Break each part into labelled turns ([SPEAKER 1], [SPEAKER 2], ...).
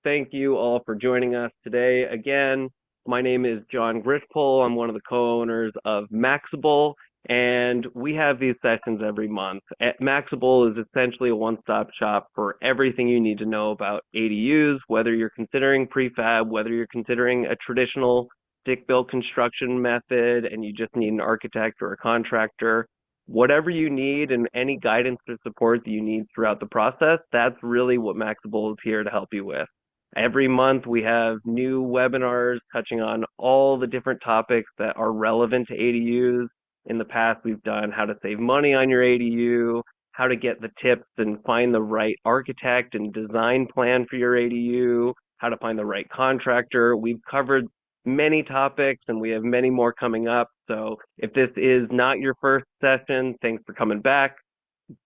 [SPEAKER 1] Thank you all for joining us today. Again, my name is John Grishpole. I'm one of the co-owners of Maxable, and we have these sessions every month. Maxable is essentially a one-stop shop for everything you need to know about ADUs, whether you're considering prefab, whether you're considering a traditional stick-built construction method, and you just need an architect or a contractor. Whatever you need and any guidance or support that you need throughout the process, that's really what Maxable is here to help you with. Every month we have new webinars touching on all the different topics that are relevant to ADUs. In the past, we've done how to save money on your ADU, how to get the tips and find the right architect and design plan for your ADU, how to find the right contractor. We've covered many topics and we have many more coming up. So if this is not your first session, thanks for coming back.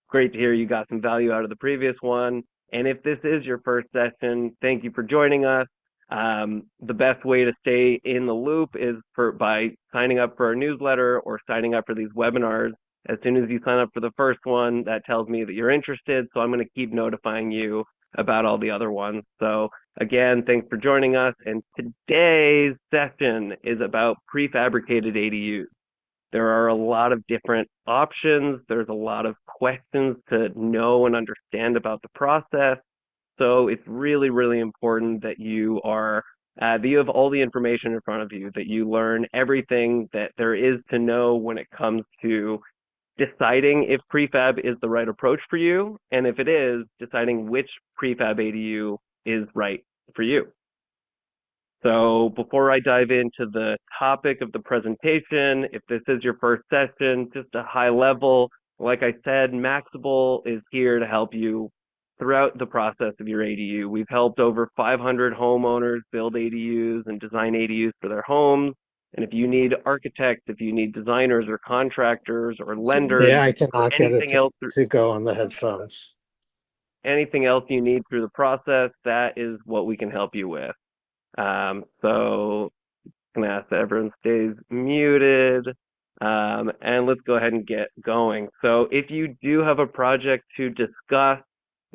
[SPEAKER 1] Great to hear you got some value out of the previous one. And if this is your first session, thank you for joining us. The best way to stay in the loop is by signing up for our newsletter or signing up for these webinars. As soon as you sign up for the first one, that tells me that you're interested. So I'm going to keep notifying you about all the other ones. So again, thanks for joining us. And today's session is about prefabricated ADUs. There are a lot of different options. There's a lot of questions to know and understand about the process. So it's really, really important that that you have all the information in front of you, that you learn everything that there is to know when it comes to deciding if prefab is the right approach for you, and if it is, deciding which prefab ADU is right for you. So before I dive into the topic of the presentation, if this is your first session, just a high level, like I said, Maxable is here to help you throughout the process of your ADU. We've helped over 500 homeowners build ADUs and design ADUs for their homes. And if you need architects, if you need designers or contractors or lenders,
[SPEAKER 2] Yeah, I
[SPEAKER 1] or
[SPEAKER 2] cannot get it to go on the headphones.
[SPEAKER 1] anything else you need through the process, that is what we can help you with. So I'm gonna ask that everyone stays muted. And let's go ahead and get going. So if you do have a project to discuss,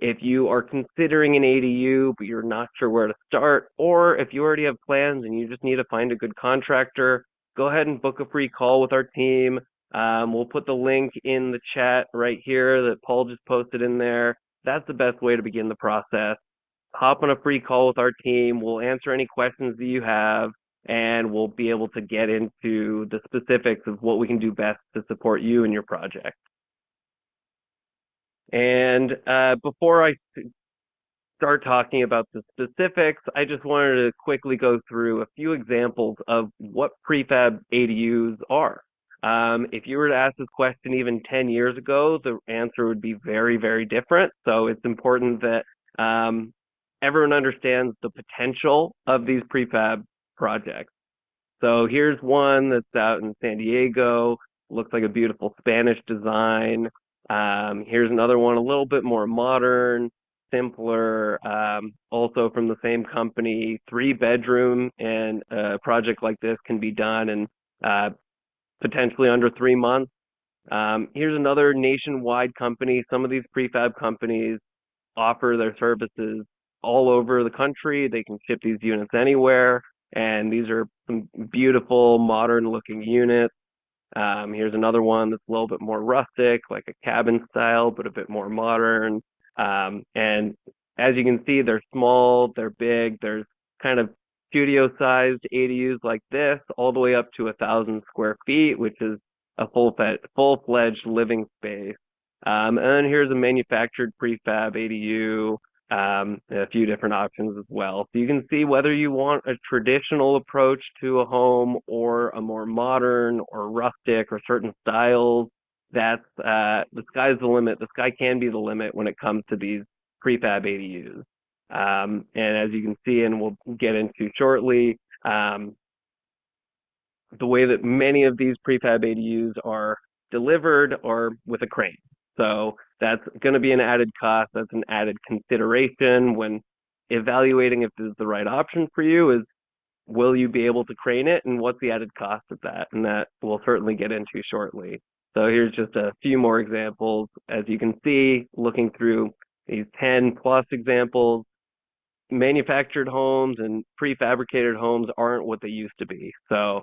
[SPEAKER 1] if you are considering an ADU, but you're not sure where to start, or if you already have plans and you just need to find a good contractor, go ahead and book a free call with our team. We'll put the link in the chat right here that Paul just posted in there. That's the best way to begin the process. Hop on a free call with our team. We'll answer any questions that you have, and we'll be able to get into the specifics of what we can do best to support you and your project. And before I start talking about the specifics, I just wanted to quickly go through a few examples of what prefab ADUs are. If you were to ask this question even 10 years ago, the answer would be very, very different. So it's important that everyone understands the potential of these prefab projects. So here's one that's out in San Diego. Looks like a beautiful Spanish design. Here's another one a little bit more modern, simpler, also from the same company, 3-bedroom, and a project like this can be done in potentially under 3 months. Here's another nationwide company. Some of these prefab companies offer their services all over the country. They can ship these units anywhere, and these are some beautiful, modern-looking units. Here's another one that's a little bit more rustic, like a cabin style, but a bit more modern. And as you can see, they're small, they're big. There's kind of studio-sized ADUs like this, all the way up to 1,000 square feet, which is a full-fledged living space. And then here's a manufactured prefab ADU, a few different options as well. So you can see whether you want a traditional approach to a home or a more modern or rustic or certain styles. That's the sky's the limit. The sky can be the limit when it comes to these prefab ADUs. And as you can see, and we'll get into shortly, the way that many of these prefab ADUs are delivered are with a crane. So that's going to be an added cost. That's an added consideration when evaluating if this is the right option for you. Is will you be able to crane it, and what's the added cost of that? And that we'll certainly get into shortly. So here's just a few more examples. As you can see, looking through these 10 plus examples, manufactured homes and prefabricated homes aren't what they used to be. So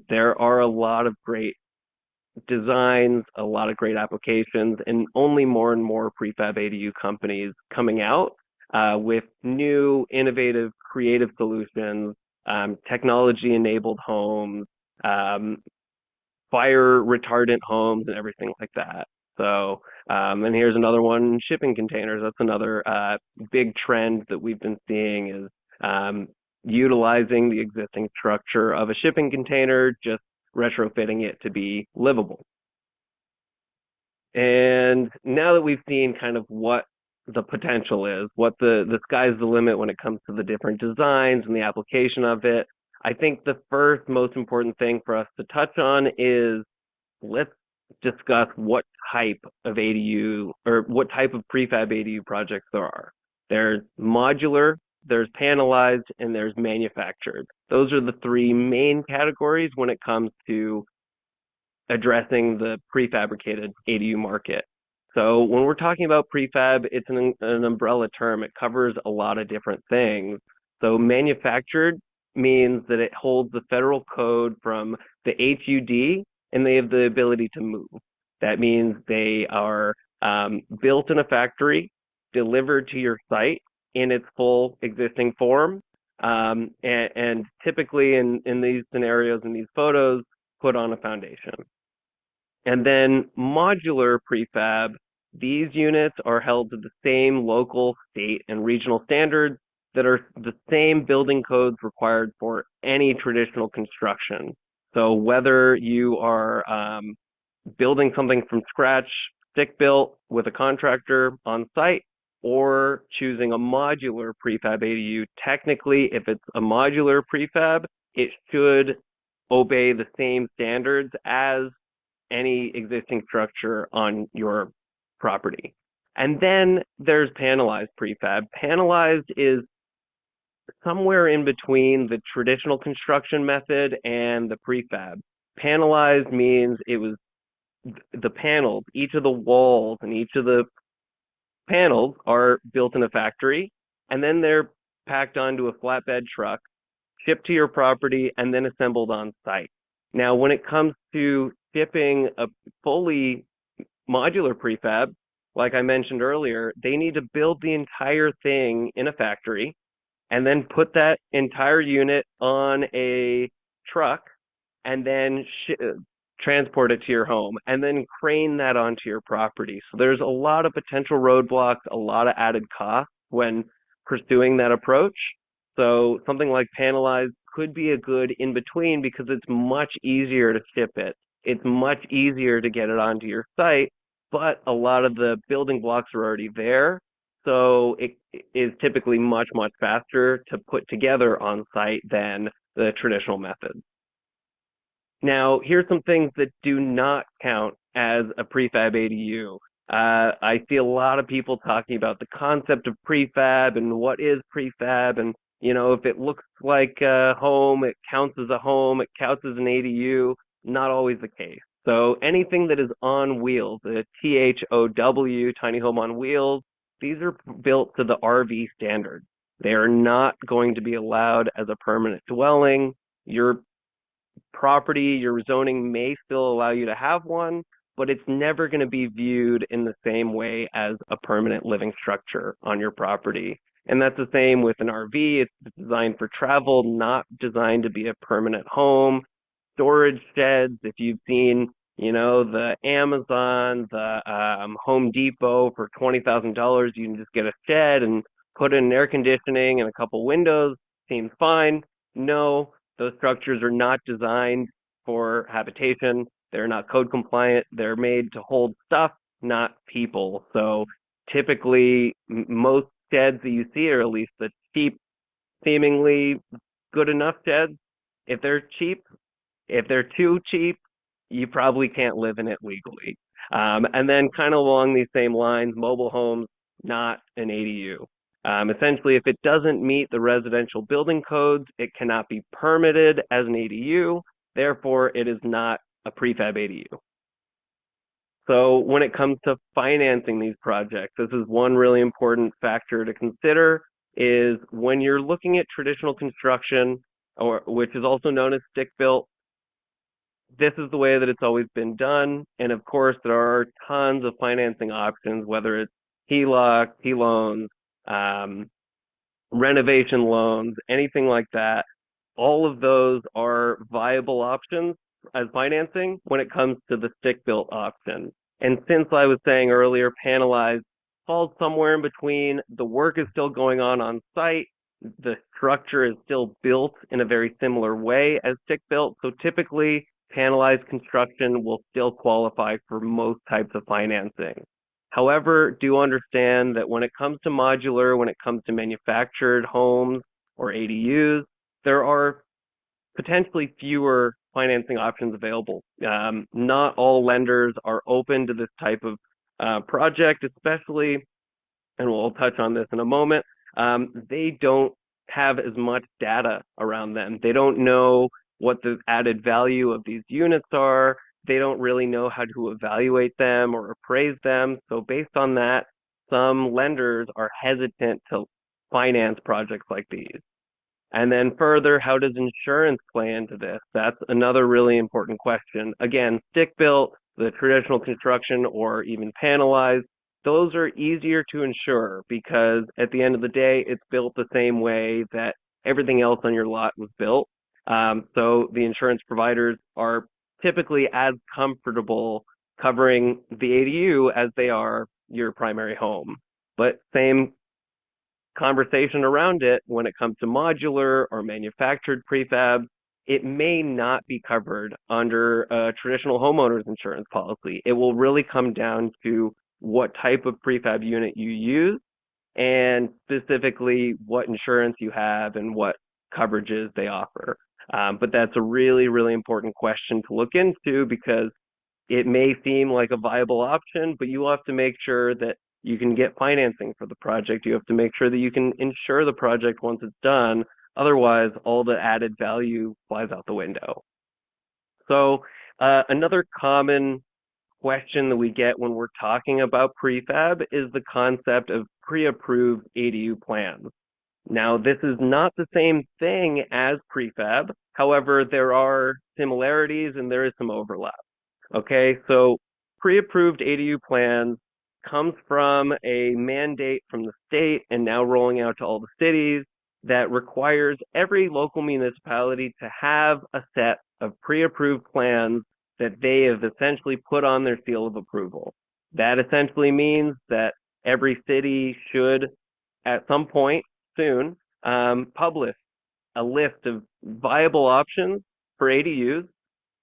[SPEAKER 1] there are a lot of great designs, a lot of great applications, and only more and more prefab ADU companies coming out with new, innovative, creative solutions, technology-enabled homes, um, fire retardant homes, and everything like that. So, and here's another one, shipping containers. That's another big trend that we've been seeing is utilizing the existing structure of a shipping container, just retrofitting it to be livable. And now that we've seen kind of what the potential is, what the sky's the limit when it comes to the different designs and the application of it, I think the first most important thing for us to touch on is let's discuss what type of ADU or what type of prefab ADU projects there are. There's modular, there's panelized, and there's manufactured. Those are the three main categories when it comes to addressing the prefabricated ADU market. So when we're talking about prefab, it's an umbrella term. It covers a lot of different things. So manufactured means that it holds the federal code from the HUD and they have the ability to move. That means they are built in a factory, delivered to your site in its full existing form, and typically in these scenarios, in these photos, put on a foundation. And then modular prefab, these units are held to the same local, state, and regional standards that are the same building codes required for any traditional construction. So whether you are building something from scratch, stick built with a contractor on site, or choosing a modular prefab ADU, technically, if it's a modular prefab, it should obey the same standards as any existing structure on your property. And then there's panelized prefab. Panelized is somewhere in between the traditional construction method and the prefab. Panelized means it was the panels, each of the walls and each of the panels are built in a factory, and then they're packed onto a flatbed truck, shipped to your property, and then assembled on site. Now, when it comes to shipping a fully modular prefab, like I mentioned earlier, they need to build the entire thing in a factory and then put that entire unit on a truck and then transport it to your home and then crane that onto your property. So there's a lot of potential roadblocks, a lot of added costs when pursuing that approach. So something like panelized could be a good in between because it's much easier to ship it. It's much easier to get it onto your site, but a lot of the building blocks are already there. So it is typically much, much faster to put together on site than the traditional method. Now, here's some things that do not count as a prefab ADU. I see a lot of people talking about the concept of prefab and what is prefab, and if it looks like a home, it counts as a home, it counts as an ADU. Not always the case. So anything that is on wheels, a THOW, tiny home on wheels, these are built to the RV standard. They are not going to be allowed as a permanent dwelling. Your property, your zoning may still allow you to have one, but it's never going to be viewed in the same way as a permanent living structure on your property. And that's the same with an RV. It's designed for travel, not designed to be a permanent home. Storage sheds, if you've seen, the Amazon, the Home Depot for $20,000, you can just get a shed and put in air conditioning and a couple windows. Seems fine. No, those structures are not designed for habitation. They're not code compliant. They're made to hold stuff, not people. So typically, most sheds that you see are at least the cheap, seemingly good enough sheds. If they're cheap, if they're too cheap, you probably can't live in it legally. And then kind of along these same lines, mobile homes, not an ADU. Essentially, if it doesn't meet the residential building codes, it cannot be permitted as an ADU. Therefore, it is not a prefab ADU. So when it comes to financing these projects, this is one really important factor to consider. is when you're looking at traditional construction, or which is also known as stick-built, this is the way that it's always been done. And of course, there are tons of financing options, whether it's HELOC, P-loans, um, renovation loans, anything like that. All of those are viable options as financing when it comes to the stick-built option. And since I was saying earlier, panelized falls somewhere in between. The work is still going on site. The structure is still built in a very similar way as stick-built. So typically, panelized construction will still qualify for most types of financing. However, do understand that when it comes to modular, when it comes to manufactured homes or ADUs, there are potentially fewer financing options available. Not all lenders are open to this type of project, especially, and we'll touch on this in a moment, they don't have as much data around them. They don't know what the added value of these units are. They don't really know how to evaluate them or appraise them. So based on that, some lenders are hesitant to finance projects like these. And then further, how does insurance play into this? That's another really important question. Again, stick-built, the traditional construction, or even panelized, those are easier to insure because at the end of the day, it's built the same way that everything else on your lot was built. So the insurance providers are typically as comfortable covering the ADU as they are your primary home. But same conversation around it when it comes to modular or manufactured prefab, it may not be covered under a traditional homeowner's insurance policy. It will really come down to what type of prefab unit you use and specifically what insurance you have and what coverages they offer. But that's a really, really important question to look into because it may seem like a viable option, but you have to make sure that you can get financing for the project. You have to make sure that you can insure the project once it's done. Otherwise, all the added value flies out the window. So another common question that we get when we're talking about prefab is the concept of pre-approved ADU plans. Now, this is not the same thing as prefab. However, there are similarities and there is some overlap. Okay, so pre-approved ADU plans comes from a mandate from the state and now rolling out to all the cities that requires every local municipality to have a set of pre-approved plans that they have essentially put on their seal of approval. That essentially means that every city should, at some point soon, publish a list of viable options for ADUs,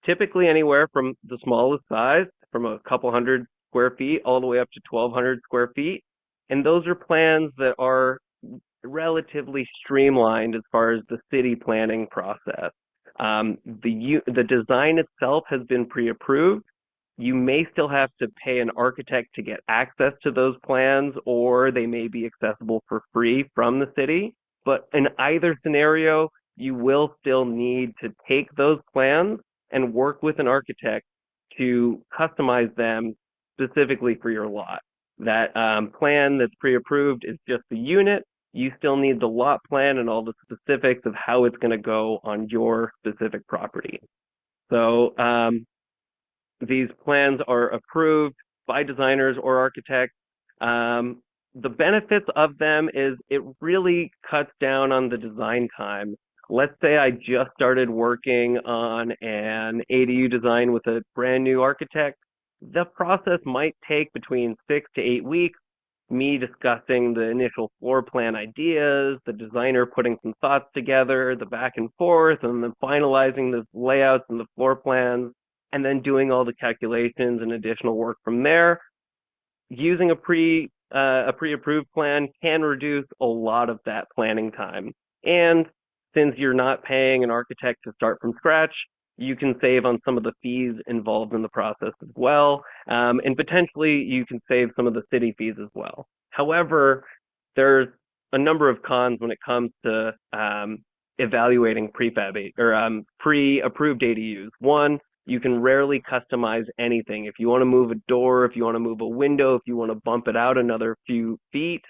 [SPEAKER 1] typically anywhere from the smallest size, from a couple hundred square feet all the way up to 1,200 square feet. And those are plans that are relatively streamlined as far as the city planning process. The design itself has been pre-approved. You may still have to pay an architect to get access to those plans, or they may be accessible for free from the city. But in either scenario, you will still need to take those plans and work with an architect to customize them specifically for your lot. That plan that's pre-approved is just the unit. You still need the lot plan and all the specifics of how it's going to go on your specific property. So these plans are approved by designers or architects. The benefits of them is it really cuts down on the design time. Let's say I just started working on an ADU design with a brand new architect. The process might take between 6 to 8 weeks, me discussing the initial floor plan ideas, the designer putting some thoughts together, the back and forth, and then finalizing the layouts and the floor plans, and then doing all the calculations and additional work from there. Using a pre-approved plan can reduce a lot of that planning time. And since you're not paying an architect to start from scratch, you can save on some of the fees involved in the process as well. And potentially you can save some of the city fees as well. However, there's a number of cons when it comes to evaluating pre-approved ADUs. One, you can rarely customize anything. If you want to move a door, if you want to move a window, if you want to bump it out another few feet,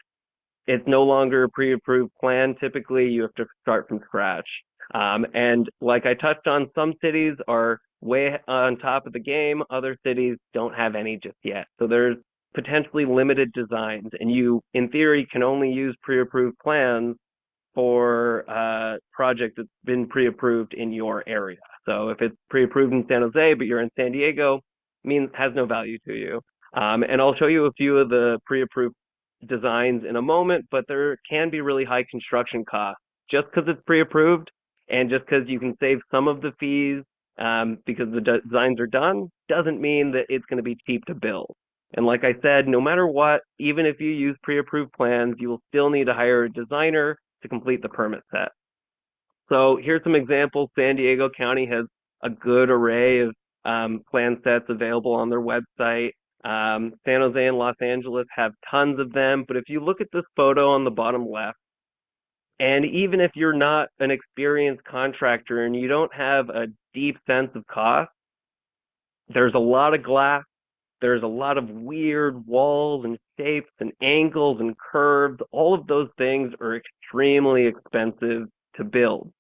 [SPEAKER 1] It's no longer a pre-approved plan. Typically, you have to start from scratch. And like I touched on, some cities are way on top of the game. Other cities don't have any just yet. So there's potentially limited designs, and you, in theory, can only use pre-approved plans for a project that's been pre-approved in your area. So if it's pre-approved in San Jose, but you're in San Diego, means has no value to you. And I'll show you a few of the pre-approved designs in a moment, but there can be really high construction costs just because it's pre-approved and just because you can save some of the fees because the designs are done doesn't mean that it's going to be cheap to build. And like I said, no matter what, even if you use pre-approved plans, you will still need to hire a designer to complete the permit set. So here's some examples. San Diego County has a good array of plan sets available on their website. San Jose and Los Angeles have tons of them, but if you look at this photo on the bottom left, and even if you're not an experienced contractor and you don't have a deep sense of cost, there's a lot of glass, there's a lot of weird walls and shapes and angles and curves. All of those things are extremely expensive to build.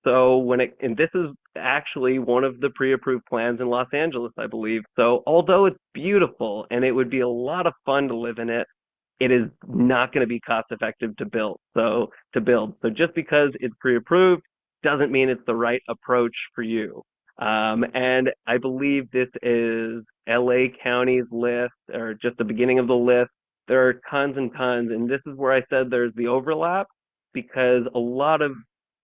[SPEAKER 1] So and this is actually one of the pre-approved plans in Los Angeles, I believe. So although it's beautiful and it would be a lot of fun to live in it, it is not going to be cost effective to build. So just because it's pre-approved doesn't mean it's the right approach for you. And I believe this is LA County's list, or just the beginning of the list. There are tons and tons, and this is where I said there's the overlap, because a lot of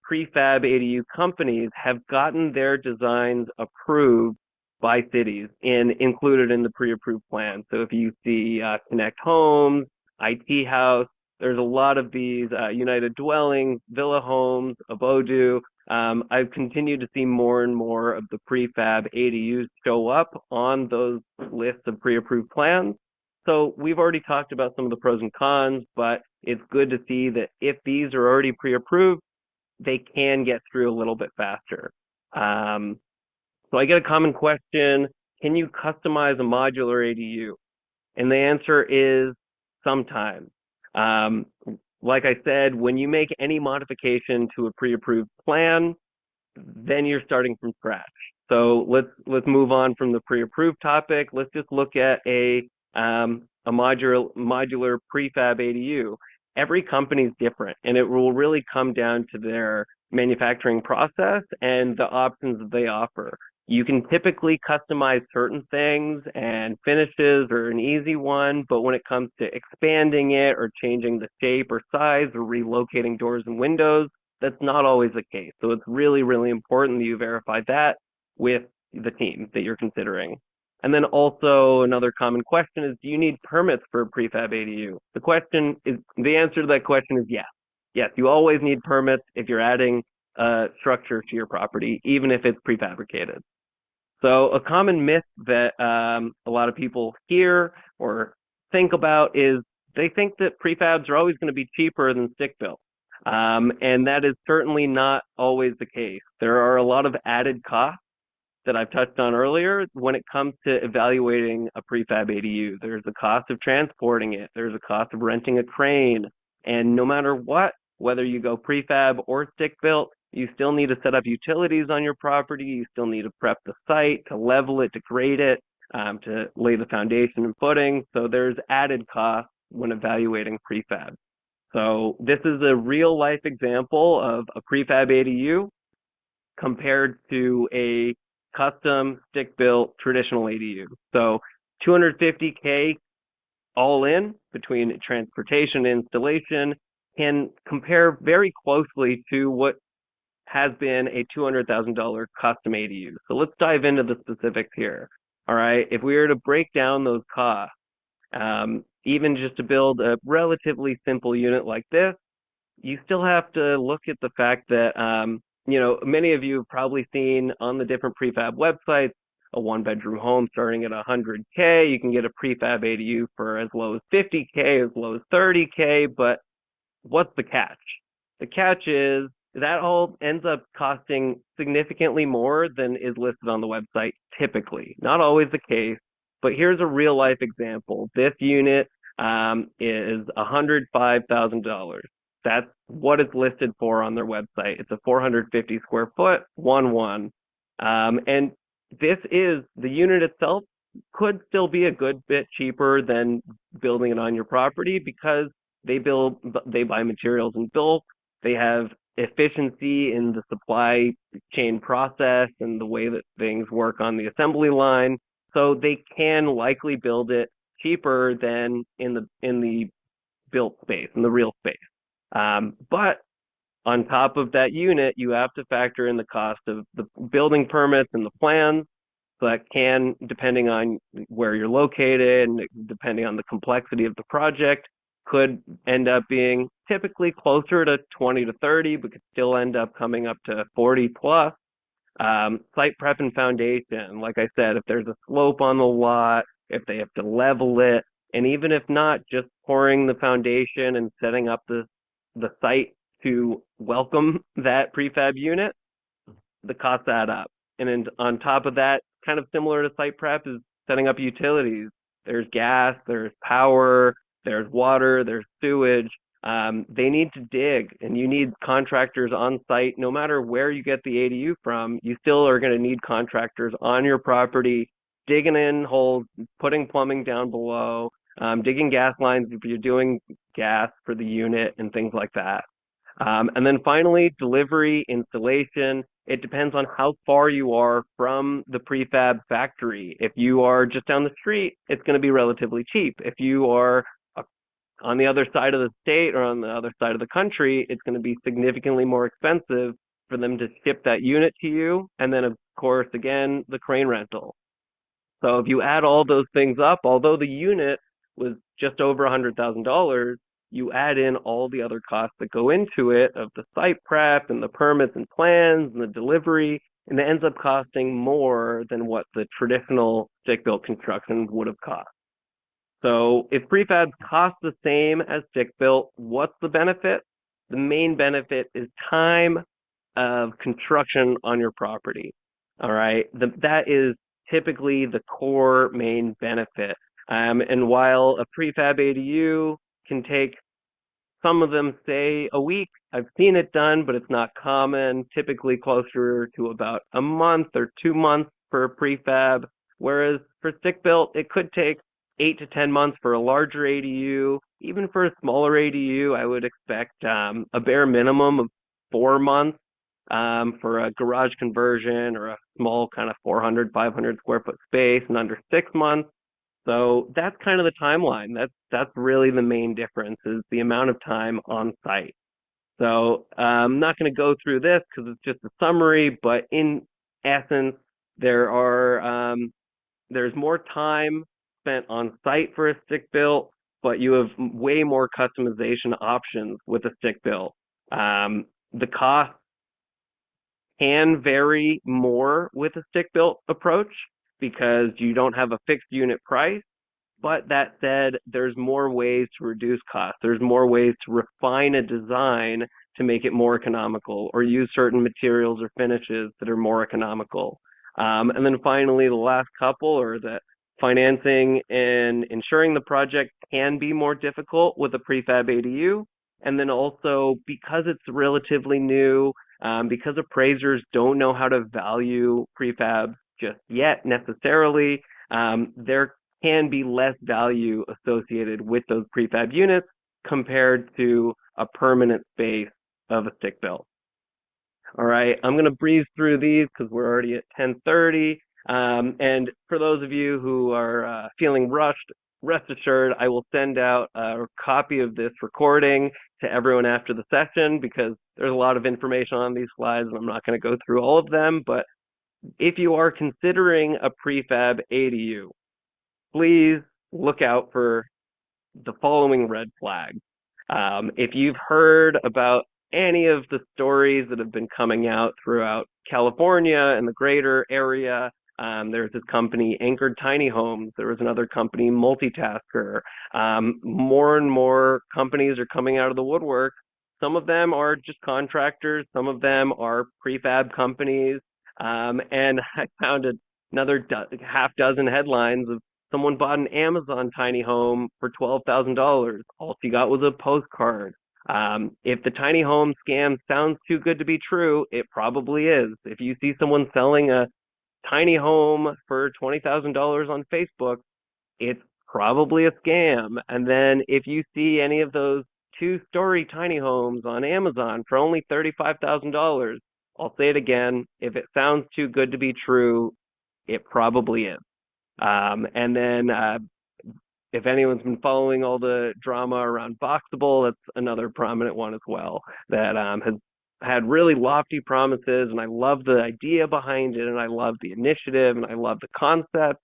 [SPEAKER 1] prefab ADU companies have gotten their designs approved by cities and included in the pre-approved plan. So if you see Connect Homes, IT House, there's a lot of these United Dwellings, Villa Homes, Abodu. I've continued to see more and more of the prefab ADUs show up on those lists of pre-approved plans. So we've already talked about some of the pros and cons, but it's good to see that if these are already pre-approved, they can get through a little bit faster. So I get a common question, can you customize a modular ADU? And the answer is sometimes. Like I said, when you make any modification to a pre-approved plan, then you're starting from scratch. So let's move on from the pre-approved topic. Let's just look at a modular prefab ADU. Every company is different, and it will really come down to their manufacturing process and the options that they offer. You can typically customize certain things, and finishes are an easy one, but when it comes to expanding it or changing the shape or size or relocating doors and windows, that's not always the case. So it's really, really important that you verify that with the team that you're considering. And then also another common question is, do you need permits for a prefab ADU? The answer to that question is yes. Yes, you always need permits if you're adding a structure to your property, even if it's prefabricated. So a common myth that a lot of people hear or think about is they think that prefabs are always going to be cheaper than stick-built. And that is certainly not always the case. There are a lot of added costs that I've touched on earlier when it comes to evaluating a prefab ADU. There's a cost of transporting it. There's a cost of renting a crane. And no matter what, whether you go prefab or stick-built, you still need to set up utilities on your property. You still need to prep the site, to level it, to grade it, to lay the foundation and footing. So there's added costs when evaluating prefab. So this is a real life example of a prefab ADU compared to a custom stick-built traditional ADU. So $250K all in between transportation and installation can compare very closely to what has been a $200,000 custom ADU. So let's dive into the specifics here. All right, if we were to break down those costs, even just to build a relatively simple unit like this, you still have to look at the fact that many of you have probably seen on the different prefab websites a one-bedroom home starting at $100K. You can get a prefab ADU for as low as $50K, as low as $30K. But what's the catch? The catch is that all ends up costing significantly more than is listed on the website typically. Not always the case, but here's a real-life example. This unit is $105,000. That's what it's listed for on their website. It's a 450 square foot, 1-1. And the unit itself could still be a good bit cheaper than building it on your property because they buy materials in bulk. They have efficiency in the supply chain process and the way that things work on the assembly line. So they can likely build it cheaper than in the built space, in the real space. But on top of that unit, you have to factor in the cost of the building permits and the plans. So that can, depending on where you're located and depending on the complexity of the project, could end up being typically closer to 20 to 30, but could still end up coming up to 40 plus. Site prep and foundation, like I said, if there's a slope on the lot, if they have to level it, and even if not, just pouring the foundation and setting up the site to welcome that prefab unit, the costs add up. And then on top of that, kind of similar to site prep, is setting up utilities. There's gas, there's power, there's water, there's sewage. They need to dig, and you need contractors on site. No matter where you get the ADU from, you still are going to need contractors on your property, digging in holes, putting plumbing down below, digging gas lines if you're doing gas for the unit and things like that. And then finally, delivery, installation. It depends on how far you are from the prefab factory. If you are just down the street, it's going to be relatively cheap. If you are on the other side of the state or on the other side of the country, it's going to be significantly more expensive for them to ship that unit to you. And then, of course, again, the crane rental. So if you add all those things up, although the unit was just over $100,000, you add in all the other costs that go into it of the site prep and the permits and plans and the delivery, and it ends up costing more than what the traditional stick-built construction would have cost. So if prefabs cost the same as stick-built, what's the benefit? The main benefit is time of construction on your property. All right, that is typically the core main benefit. And while a prefab ADU can take, some of them say a week. I've seen it done, but it's not common. Typically closer to about a month or 2 months for a prefab. Whereas for stick built, it could take 8 to 10 months for a larger ADU. Even for a smaller ADU, I would expect a bare minimum of 4 months for a garage conversion or a small kind of 400, 500 square foot space, and under 6 months. So that's kind of the timeline. That's really the main difference, is the amount of time on site. So I'm not going to go through this because it's just a summary, but in essence, there's more time spent on site for a stick built, but you have way more customization options with a stick built. The cost can vary more with a stick built approach because you don't have a fixed unit price. But that said, there's more ways to reduce costs. There's more ways to refine a design to make it more economical, or use certain materials or finishes that are more economical. And then finally, the last couple, or that financing and insuring the project can be more difficult with a prefab ADU. And then also, because it's relatively new, because appraisers don't know how to value prefab just yet necessarily, there can be less value associated with those prefab units compared to a permanent space of a stick built. All right, I'm going to breeze through these because we're already at 10:30. And for those of you who are feeling rushed, rest assured I will send out a copy of this recording to everyone after the session, because there's a lot of information on these slides and I'm not going to go through all of them. But if you are considering a prefab ADU, please look out for the following red flags. If you've heard about any of the stories that have been coming out throughout California and the greater area, there's this company, Anchored Tiny Homes. There was another company, Multitasker. More and more companies are coming out of the woodwork. Some of them are just contractors. Some of them are prefab companies. And I found another half dozen headlines of Someone bought an Amazon tiny home for $12,000. All she got was a postcard. If the tiny home scam sounds too good to be true, it probably is. If you see someone selling a tiny home for $20,000 on Facebook, it's probably a scam. And then if you see any of those two-story tiny homes on Amazon for only $35,000, I'll say it again, if it sounds too good to be true, it probably is. And then if anyone's been following all the drama around Boxable, that's another prominent one as well that has had really lofty promises, and I love the idea behind it, and I love the initiative, and I love the concept.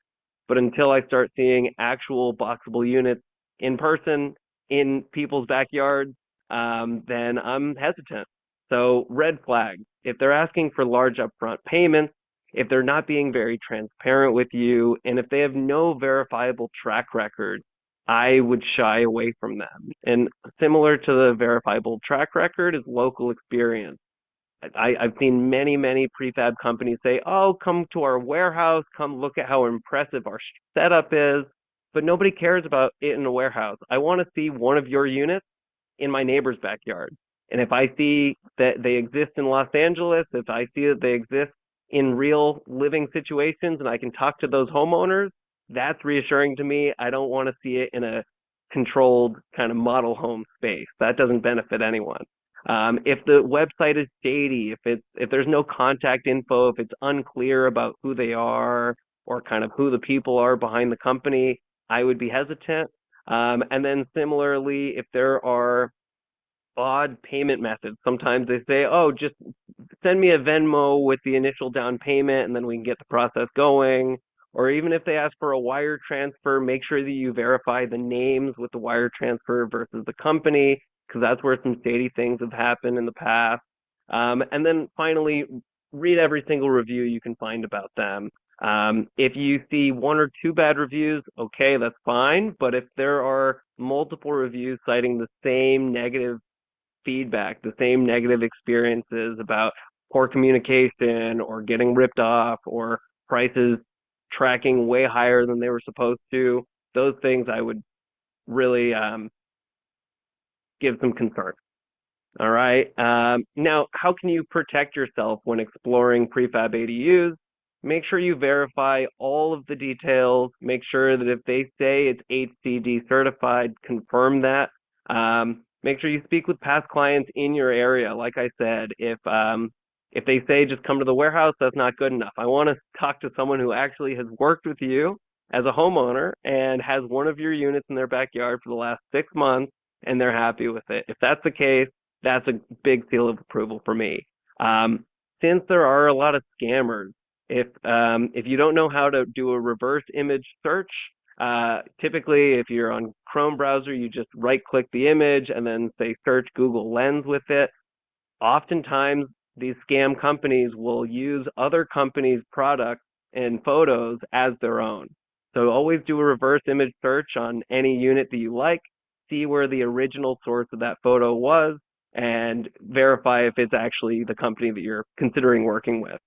[SPEAKER 1] But until I start seeing actual Boxable units in person in people's backyards, then I'm hesitant. So red flags. If they're asking for large upfront payments, if they're not being very transparent with you, and if they have no verifiable track record, I would shy away from them. And similar to the verifiable track record is local experience. I've seen many prefab companies say, oh, come to our warehouse, come look at how impressive our setup is, but nobody cares about it in a warehouse. I want to see one of your units in my neighbor's backyard. And if I see that they exist in Los Angeles, if I see that they exist in real living situations and I can talk to those homeowners, that's reassuring to me. I don't want to see it in a controlled kind of model home space. That doesn't benefit anyone. If the website is shady, if there's no contact info, if it's unclear about who they are or kind of who the people are behind the company, I would be hesitant. And then similarly, if there are odd payment methods, sometimes they say, oh, just send me a Venmo with the initial down payment and then we can get the process going. Or even if they ask for a wire transfer, make sure that you verify the names with the wire transfer versus the company, because that's where some shady things have happened in the past. And then finally, read every single review you can find about them. If you see one or two bad reviews, okay, that's fine. But if there are multiple reviews citing the same negative feedback, the same negative experiences about poor communication or getting ripped off or prices tracking way higher than they were supposed to, those things I would really give some concern. All right. Now, how can you protect yourself when exploring prefab ADUs? Make sure you verify all of the details. Make sure that if they say it's HCD certified, confirm that. Make sure you speak with past clients in your area. Like I said, if they say just come to the warehouse, that's not good enough. I want to talk to someone who actually has worked with you as a homeowner and has one of your units in their backyard for the last 6 months and they're happy with it. If that's the case, that's a big seal of approval for me. Since there are a lot of scammers, if you don't know how to do a reverse image search, typically if you're on Chrome browser, you just right click the image and then say search Google Lens with it. Oftentimes these scam companies will use other companies' products and photos as their own. So always do a reverse image search on any unit that you like, see where the original source of that photo was, and verify if it's actually the company that you're considering working with.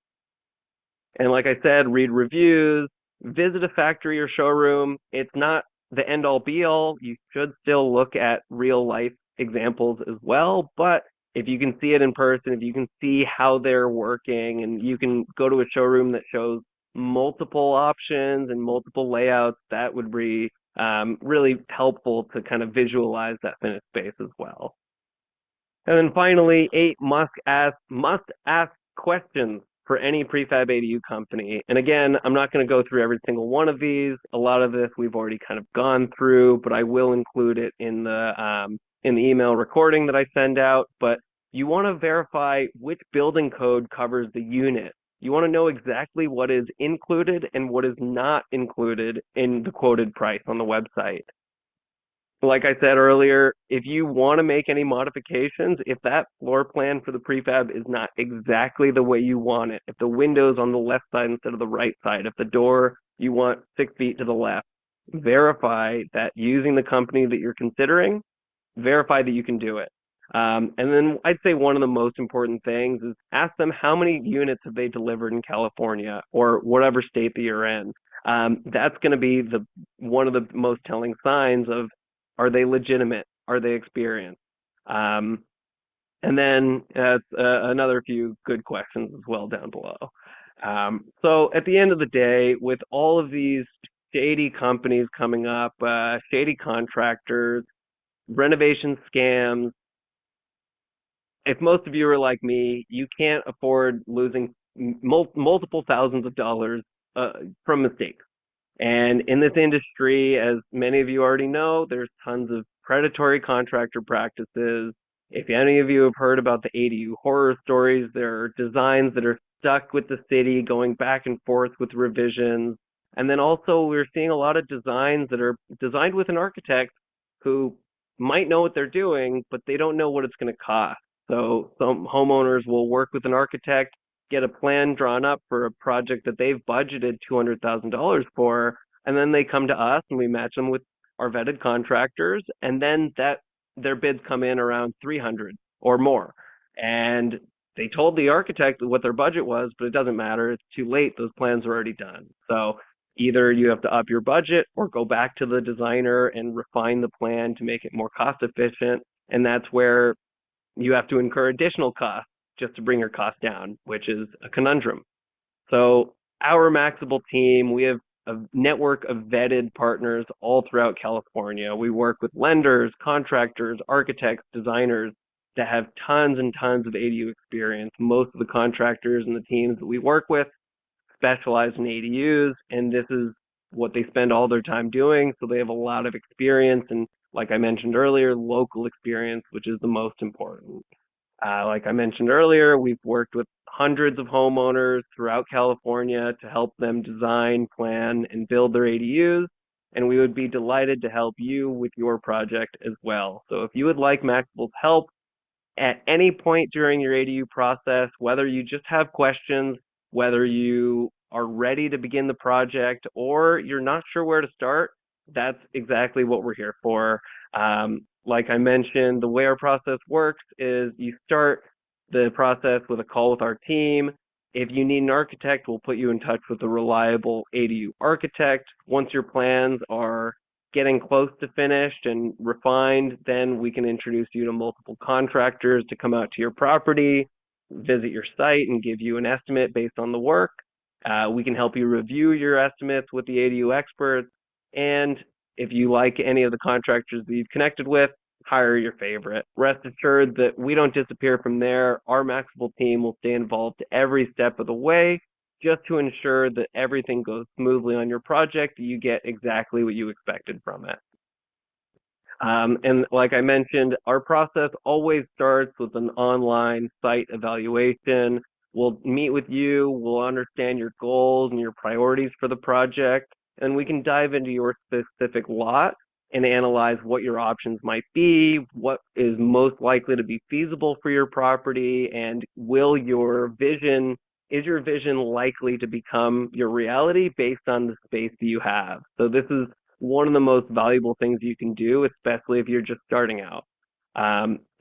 [SPEAKER 1] And like I said, read reviews, visit a factory or showroom. It's not the end-all be-all. You should still look at real-life examples as well, but if you can see it in person, if you can see how they're working, and you can go to a showroom that shows multiple options and multiple layouts, that would be really helpful to kind of visualize that finished space as well. And then finally, 8 must-ask questions for any prefab ADU company. And again, I'm not going to go through every single one of these. A lot of this we've already kind of gone through, but I will include it in the email recording that I send out. But you want to verify which building code covers the unit. You want to know exactly what is included and what is not included in the quoted price on the website. Like I said earlier, if you want to make any modifications, if that floor plan for the prefab is not exactly the way you want it, if the window's on the left side instead of the right side, if the door you want 6 feet to the left, verify that using the company that you're considering, verify that you can do it. And then I'd say one of the most important things is ask them how many units have they delivered in California or whatever state that you're in. That's going to be one of the most telling signs of, are they legitimate? Are they experienced? And then another few good questions as well down below. So at the end of the day, with all of these shady companies coming up, shady contractors, renovation scams, if most of you are like me, you can't afford losing multiple thousands of dollars from mistakes. And in this industry, as many of you already know, there's tons of predatory contractor practices. If any of you have heard about the ADU horror stories, there are designs that are stuck with the city, going back and forth with revisions. And then also we're seeing a lot of designs that are designed with an architect who might know what they're doing, but they don't know what it's going to cost. So some homeowners will work with an architect, get a plan drawn up for a project that they've budgeted $200,000 for, and then they come to us and we match them with our vetted contractors, and then their bids come in around 300 or more. And they told the architect what their budget was, but it doesn't matter. It's too late. Those plans are already done. So either you have to up your budget or go back to the designer and refine the plan to make it more cost efficient. And that's where you have to incur additional costs just to bring your cost down, which is a conundrum. So our Maxable team, we have a network of vetted partners all throughout California. We work with lenders, contractors, architects, designers that have tons and tons of ADU experience. Most of the contractors and the teams that we work with specialize in ADUs, and this is what they spend all their time doing. So they have a lot of experience, and like I mentioned earlier, local experience, which is the most important. Like I mentioned earlier, we've worked with hundreds of homeowners throughout California to help them design, plan, and build their ADUs, and we would be delighted to help you with your project as well. So if you would like Maxable's help at any point during your ADU process, whether you just have questions, whether you are ready to begin the project, or you're not sure where to start, that's exactly what we're here for. Like I mentioned, the way our process works is you start the process with a call with our team. If you need an architect, we'll put you in touch with a reliable ADU architect. Once your plans are getting close to finished and refined, then we can introduce you to multiple contractors to come out to your property, visit your site, and give you an estimate based on the work. We can help you review your estimates with the ADU experts. And if you like any of the contractors that you've connected with, hire your favorite. Rest assured that we don't disappear from there. Our Maxable team will stay involved every step of the way just to ensure that everything goes smoothly on your project, that you get exactly what you expected from it. And like I mentioned, our process always starts with an online site evaluation. We'll meet with you, we'll understand your goals and your priorities for the project, and we can dive into your specific lot and analyze what your options might be, what is most likely to be feasible for your property, and is your vision likely to become your reality based on the space that you have? So this is one of the most valuable things you can do, especially if you're just starting out.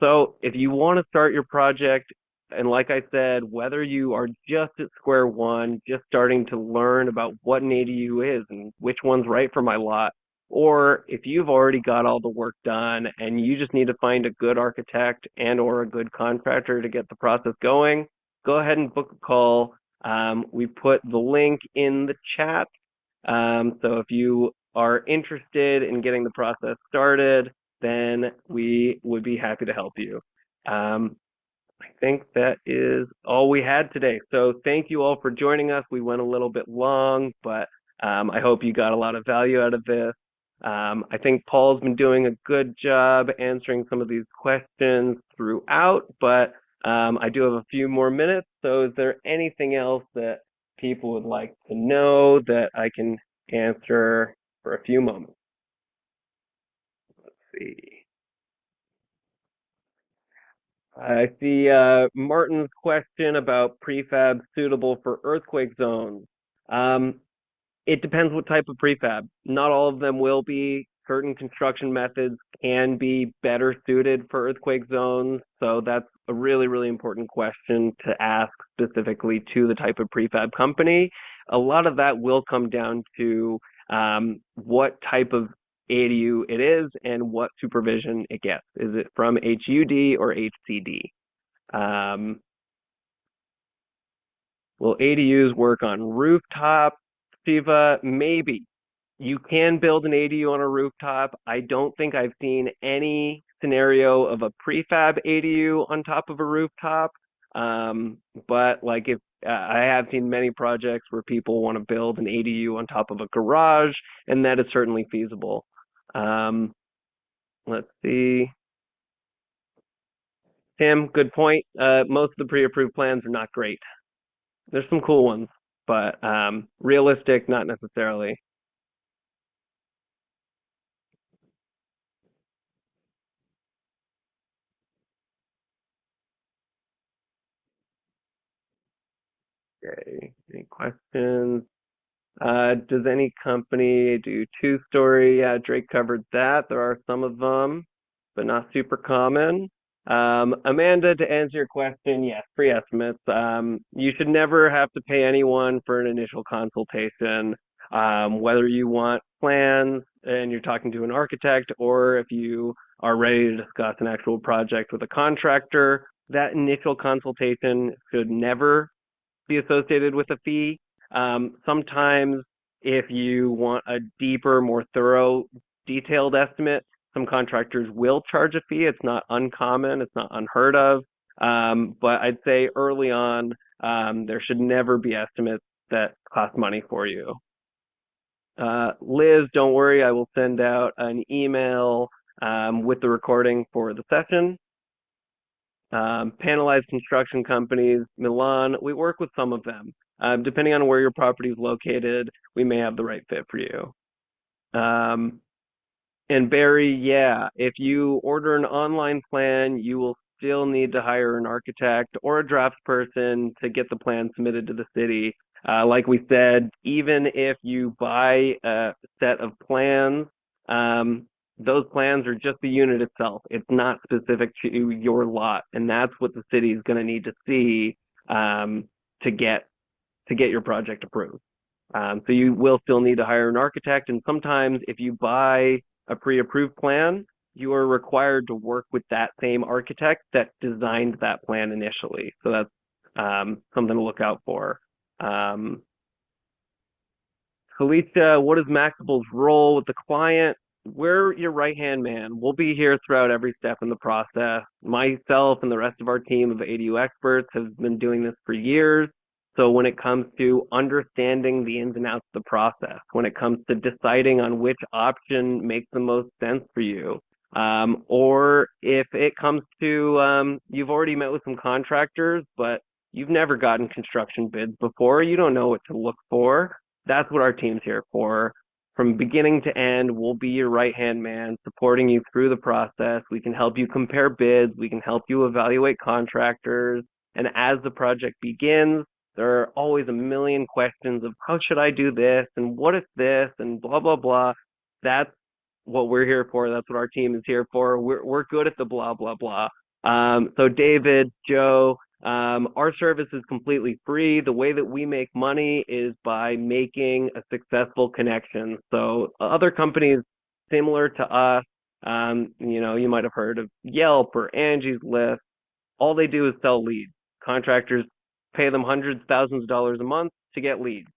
[SPEAKER 1] So if you want to start your project, and like I said, whether you are just at square one, just starting to learn about what an ADU is and which one's right for my lot, or if you've already got all the work done and you just need to find a good architect and or a good contractor to get the process going, go ahead and book a call. We put the link in the chat. So if you are interested in getting the process started, then we would be happy to help you. I think that is all we had today. So thank you all for joining us. We went a little bit long, but I hope you got a lot of value out of this. I think Paul's been doing a good job answering some of these questions throughout, but I do have a few more minutes. So is there anything else that people would like to know that I can answer for a few moments? Let's see. I see Martin's question about prefab suitable for earthquake zones. It depends what type of prefab. Not all of them will be. Certain construction methods can be better suited for earthquake zones. So that's a really, really important question to ask specifically to the type of prefab company. a lot of that will come down to what type of ADU it is and what supervision it gets. Is it from HUD or HCD? Will ADUs work on rooftop, Siva? Maybe. You can build an ADU on a rooftop. I don't think I've seen any scenario of a prefab ADU on top of a rooftop. But like if I have seen many projects where people want to build an ADU on top of a garage, and that is certainly feasible. Let's see. Tim, good point. Most of the pre-approved plans are not great. There's some cool ones, but realistic, not necessarily. Okay, any questions? Does any company do two-story? Yeah, Drake covered that. There are some of them, but not super common. Amanda, to answer your question, yes, free estimates. You should never have to pay anyone for an initial consultation, whether you want plans and you're talking to an architect, or if you are ready to discuss an actual project with a contractor. That initial consultation should never be associated with a fee. Sometimes if you want a deeper, more thorough, detailed estimate, some contractors will charge a fee. It's not uncommon. It's not unheard of. But I'd say early on, there should never be estimates that cost money for you. Liz, don't worry. I will send out an email with the recording for the session. Panelized construction companies, Milan, we work with some of them. Depending on where your property is located, we may have the right fit for you. And Barry, yeah, if you order an online plan, you will still need to hire an architect or a draftsperson to get the plan submitted to the city. Like we said, even if you buy a set of plans, those plans are just the unit itself. It's not specific to your lot, and that's what the city is going to need to see to get your project approved. So you will still need to hire an architect, and sometimes if you buy a pre-approved plan, you are required to work with that same architect that designed that plan initially. So that's something to look out for. Felicia, what is Maxable's role with the client? We're your right-hand man. We'll be here throughout every step in the process. Myself and the rest of our team of ADU experts have been doing this for years. So when it comes to understanding the ins and outs of the process, when it comes to deciding on which option makes the most sense for you, or if it comes to you've already met with some contractors, but you've never gotten construction bids before, you don't know what to look for, that's what our team's here for. From beginning to end, we'll be your right-hand man, supporting you through the process. We can help you compare bids. We can help you evaluate contractors. And as the project begins, there are always a million questions of how should I do this and what if this and blah, blah, blah. That's what we're here for. That's what our team is here for. We're good at the blah, blah, blah. So David, Joe, our service is completely free. The way that we make money is by making a successful connection. So other companies similar to us, you might have heard of Yelp or Angie's List. All they do is sell leads. Contractors pay them hundreds, thousands of dollars a month to get leads.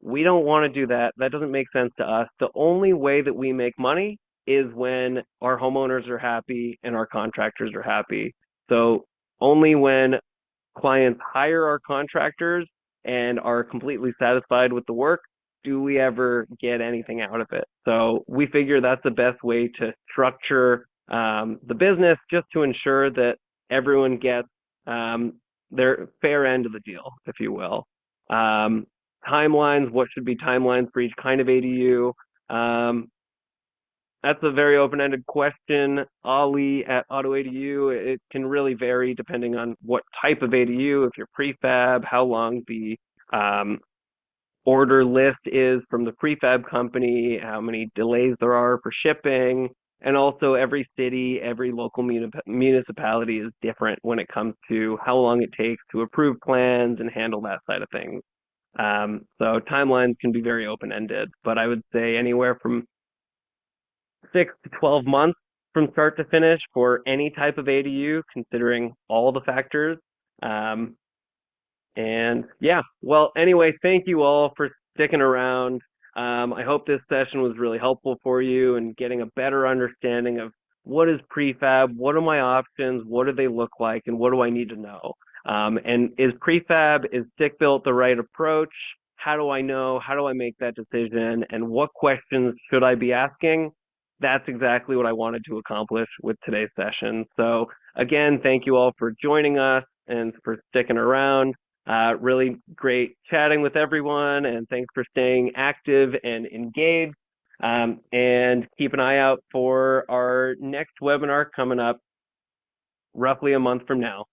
[SPEAKER 1] We don't want to do that. That doesn't make sense to us. The only way that we make money is when our homeowners are happy and our contractors are happy. So only when clients hire our contractors and are completely satisfied with the work do we ever get anything out of it. So we figure that's the best way to structure the business, just to ensure that everyone gets their fair end of the deal, if you will. Timelines, what should be timelines for each kind of ADU? That's a very open-ended question. Ali at Auto ADU, it can really vary depending on what type of ADU, if you're prefab, how long the order list is from the prefab company, how many delays there are for shipping, and also every city, every local municipality is different when it comes to how long it takes to approve plans and handle that side of things. So timelines can be very open-ended, but I would say anywhere from 6 to 12 months from start to finish for any type of ADU, considering all the factors. Um, and yeah, well, anyway, thank you all for sticking around. I hope this session was really helpful for you and getting a better understanding of what is prefab, what are my options, what do they look like, and what do I need to know? And is prefab, is stick built the right approach? How do I know? How do I make that decision? And what questions should I be asking? That's exactly what I wanted to accomplish with today's session. So again, thank you all for joining us and for sticking around. Really great chatting with everyone, and thanks for staying active and engaged. And keep an eye out for our next webinar coming up roughly a month from now.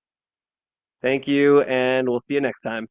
[SPEAKER 1] Thank you, and we'll see you next time.